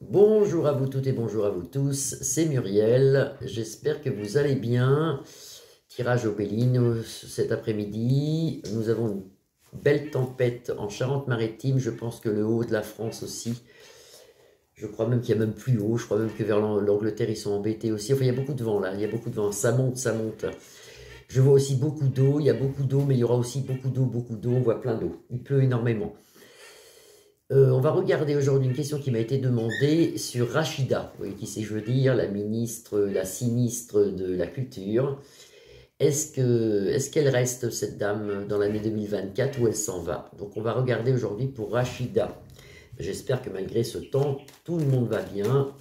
Bonjour à vous toutes et bonjour à vous tous, c'est Muriel, j'espère que vous allez bien. Tirage au Béline cet après-midi, nous avons une belle tempête en Charente-Maritime, je pense que le haut de la France aussi, je crois même qu'il y a même plus haut, je crois même que vers l'Angleterre ils sont embêtés aussi, enfin il y a beaucoup de vent là, il y a beaucoup de vent, ça monte, ça monte. Je vois aussi beaucoup d'eau, il y a beaucoup d'eau, mais il y aura aussi beaucoup d'eau, on voit plein d'eau, il pleut énormément. On va regarder aujourd'hui une question qui m'a été demandée sur Rachida. Vous voyez qui c'est, je veux dire, la ministre, la sinistre de la culture. Est-ce qu'elle reste, cette dame, dans l'année 2024 ou elle s'en va? Donc on va regarder aujourd'hui pour Rachida. J'espère que malgré ce temps, tout le monde va bien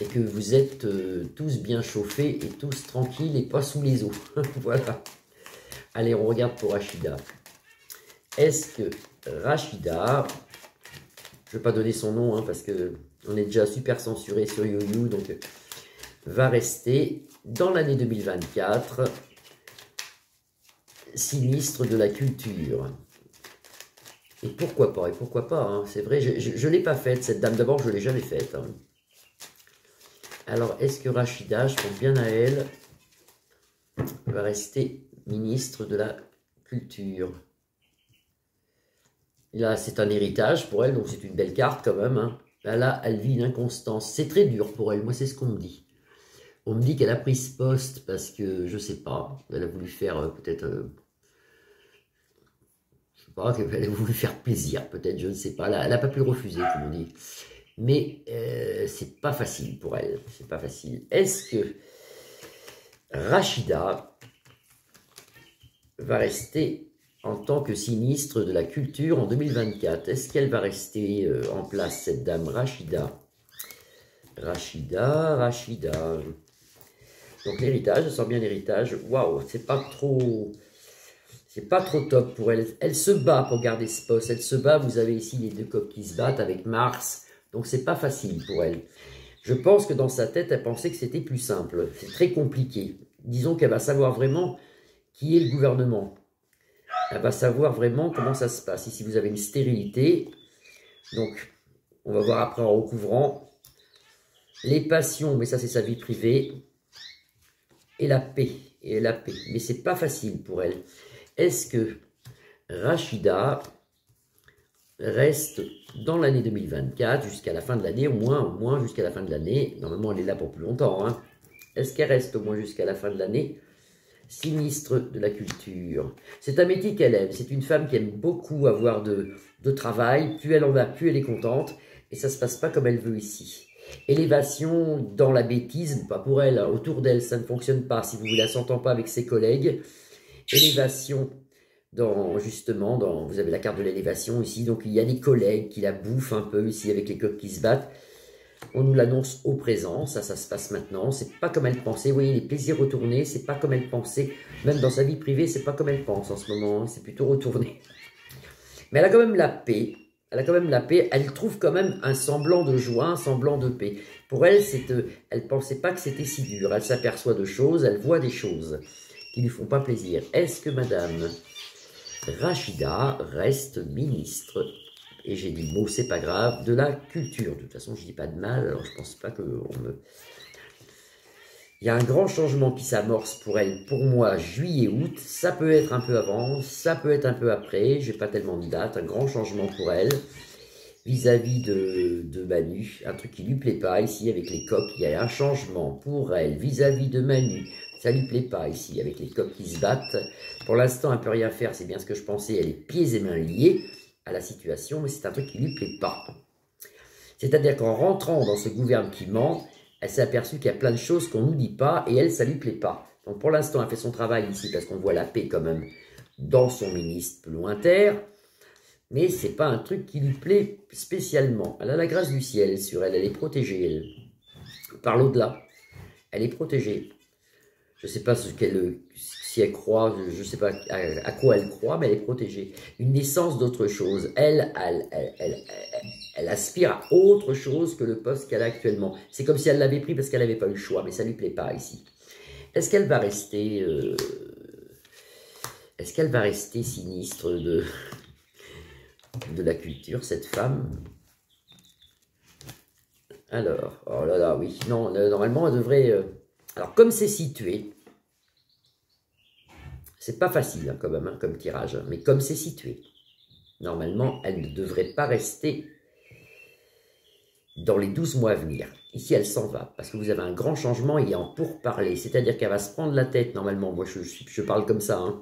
et que vous êtes tous bien chauffés et tous tranquilles et pas sous les eaux. Voilà. Allez, on regarde pour Rachida. Est-ce que Rachida, je ne vais pas donner son nom hein, parce qu'on est déjà super censuré sur YouYou, donc va rester dans l'année 2024 sinistre de la culture. Et pourquoi pas, hein, c'est vrai, je ne l'ai pas faite, cette dame, d'abord je ne l'ai jamais faite. Hein. Alors, est-ce que Rachida, je pense bien à elle, va rester ministre de la culture? Là, c'est un héritage pour elle, donc c'est une belle carte quand même. Hein. Là, elle vit une inconstance. C'est très dur pour elle, moi c'est ce qu'on me dit. On me dit qu'elle a pris ce poste parce que, je sais pas, elle a voulu faire peut-être, je sais pas, qu'elle a voulu faire plaisir, peut-être, je ne sais pas. Elle n'a pas pu le refuser, comme on dit. Mais c'est pas facile pour elle, c'est pas facile. Est-ce que Rachida va rester en tant que sinistre de la culture en 2024? Est-ce qu'elle va rester en place, cette dame Rachida? Rachida. Donc l'héritage, je sens bien l'héritage. Waouh, c'est pas trop top pour elle. Elle se bat pour garder ce poste. Elle se bat. Vous avez ici les deux coqs qui se battent avec Mars. Donc c'est pas facile pour elle. Je pense que dans sa tête, elle pensait que c'était plus simple. C'est très compliqué. Disons qu'elle va savoir vraiment qui est le gouvernement. Elle va savoir vraiment comment ça se passe. Ici, vous avez une stérilité. Donc, on va voir après en recouvrant. Les passions, mais ça c'est sa vie privée. Et la paix. Mais c'est pas facile pour elle. Est-ce que Rachida reste dans l'année 2024 jusqu'à la fin de l'année, au moins jusqu'à la fin de l'année? Normalement, elle est là pour plus longtemps. Hein. Est-ce qu'elle reste au moins jusqu'à la fin de l'année? Sinistre de la culture. C'est un métier qu'elle aime. C'est une femme qui aime beaucoup avoir de travail. Plus elle en a, plus elle est contente. Et ça ne se passe pas comme elle veut ici. Élévation dans la bêtise, pas pour elle, hein, autour d'elle, ça ne fonctionne pas. Si vous ne la s'entend pas avec ses collègues. Élévation justement, vous avez la carte de l'élévation ici. Donc il y a des collègues qui la bouffent un peu ici avec les coqs qui se battent. On nous l'annonce au présent, ça se passe maintenant. C'est pas comme elle pensait. Vous voyez, les plaisirs retournés, c'est pas comme elle pensait. Même dans sa vie privée, c'est pas comme elle pense en ce moment. C'est plutôt retourné. Mais elle a quand même la paix. Elle a quand même la paix. Elle trouve quand même un semblant de joie, un semblant de paix. Pour elle, elle pensait pas que c'était si dur. Elle s'aperçoit de choses, elle voit des choses qui lui font pas plaisir. Est-ce que Madame Rachida reste ministre? Et j'ai dit le mot, c'est pas grave, de la culture. De toute façon, je dis pas de mal, alors je pense pas qu'on me... Il y a un grand changement qui s'amorce pour elle, pour moi, juillet-août. Ça peut être un peu avant, ça peut être un peu après. J'ai pas tellement de date. Un grand changement pour elle vis-à-vis de Manu. Un truc qui lui plaît pas ici avec les coqs. Il y a un changement pour elle vis-à-vis de Manu. Ça lui plaît pas ici avec les coqs qui se battent. Pour l'instant, elle peut rien faire. C'est bien ce que je pensais. Elle est pieds et mains liés à la situation, mais c'est un truc qui lui plaît pas. C'est-à-dire qu'en rentrant dans ce gouvernement qui ment, elle s'est aperçue qu'il y a plein de choses qu'on nous dit pas et elle, ça lui plaît pas. Donc pour l'instant, elle fait son travail ici parce qu'on voit la paix quand même dans son ministre plus lointain, mais c'est pas un truc qui lui plaît spécialement. Elle a la grâce du ciel sur elle, elle est protégée, elle. Par l'au-delà, elle est protégée. Je ne sais pas si elle croit, je ne sais pas à quoi elle croit, mais elle est protégée. Une naissance d'autre chose. Elle aspire à autre chose que le poste qu'elle a actuellement. C'est comme si elle l'avait pris parce qu'elle n'avait pas eu le choix, mais ça ne lui plaît pas ici. Est-ce qu'elle va rester... est-ce qu'elle va rester sinistre de la culture, cette femme? Alors, oh là là, oui. Non, normalement, elle devrait... Alors, comme c'est situé, c'est pas facile hein, quand même, hein, comme tirage, hein, mais comme c'est situé, normalement, elle ne devrait pas rester dans les 12 mois à venir. Ici, elle s'en va, parce que vous avez un grand changement, il est en pourparler, c'est-à-dire qu'elle va se prendre la tête, normalement, moi je parle comme ça, hein.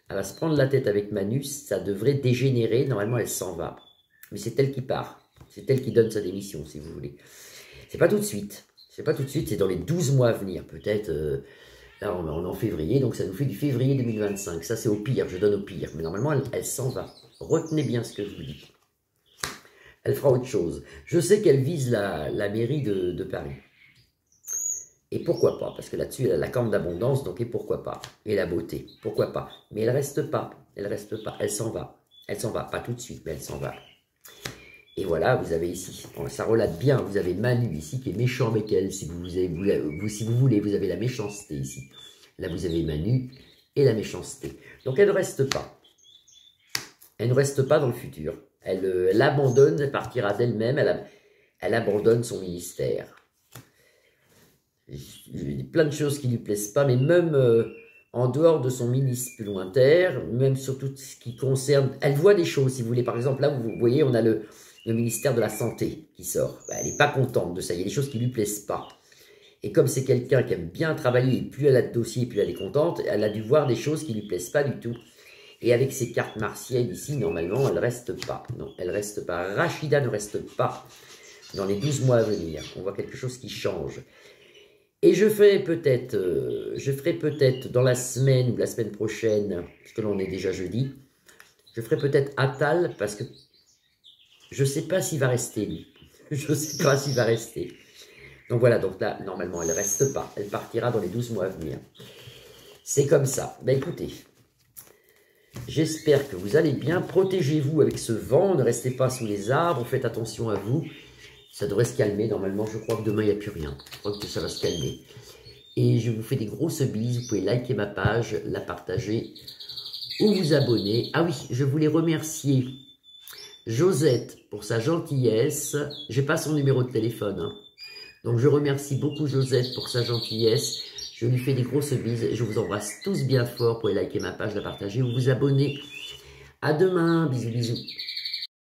Elle va se prendre la tête avec Manus, ça devrait dégénérer, normalement elle s'en va. Mais c'est elle qui part, c'est elle qui donne sa démission, si vous voulez. C'est pas tout de suite, c'est pas tout de suite, c'est dans les 12 mois à venir, peut-être, là on est en février, donc ça nous fait du février 2025, ça c'est au pire, je donne au pire, mais normalement elle s'en va. Retenez bien ce que je vous dis. Elle fera autre chose. Je sais qu'elle vise la mairie de Paris. Et pourquoi pas? Parce que là-dessus, elle a la corne d'abondance, donc et pourquoi pas? Et la beauté, pourquoi pas? Mais elle reste pas, elle s'en va. Elle s'en va, pas tout de suite, mais elle s'en va. Et voilà, vous avez ici, ça relate bien, vous avez Manu ici qui est méchant avec elle, si vous voulez, vous avez la méchanceté ici. Là, vous avez Manu et la méchanceté. Donc, elle ne reste pas. Elle ne reste pas dans le futur. Elle abandonne, elle partira d'elle-même, elle abandonne son ministère. Il y a plein de choses qui ne lui plaisent pas, mais même en dehors de son ministre plus lointain, même sur tout ce qui concerne... Elle voit des choses, si vous voulez. Par exemple, là, vous voyez, on a le ministère de la Santé qui sort. Ben, elle n'est pas contente de ça, il y a des choses qui ne lui plaisent pas. Et comme c'est quelqu'un qui aime bien travailler, plus elle a de dossiers, plus elle est contente, elle a dû voir des choses qui ne lui plaisent pas du tout. Et avec ces cartes martiennes ici, normalement, elle ne reste pas. Non, elle ne reste pas. Rachida ne reste pas dans les 12 mois à venir. On voit quelque chose qui change. Et je ferai peut-être dans la semaine ou la semaine prochaine, parce que là on est déjà jeudi, je ferai peut-être Attal, parce que je ne sais pas s'il va rester, lui. Je ne sais pas s'il va rester. Donc voilà, donc là, normalement, elle ne reste pas. Elle partira dans les 12 mois à venir. C'est comme ça. Ben écoutez, j'espère que vous allez bien. Protégez-vous avec ce vent. Ne restez pas sous les arbres. Faites attention à vous. Ça devrait se calmer. Normalement, je crois que demain, il n'y a plus rien. Je crois que ça va se calmer. Et je vous fais des grosses bises. Vous pouvez liker ma page, la partager ou vous abonner. Ah oui, je voulais remercier Josette pour sa gentillesse. Je n'ai pas son numéro de téléphone. Hein. Donc, je remercie beaucoup Josette pour sa gentillesse. Je lui fais des grosses bises. Je vous embrasse tous bien fort. Vous pouvez liker ma page, la partager ou vous abonner. À demain. Bisous, bisous.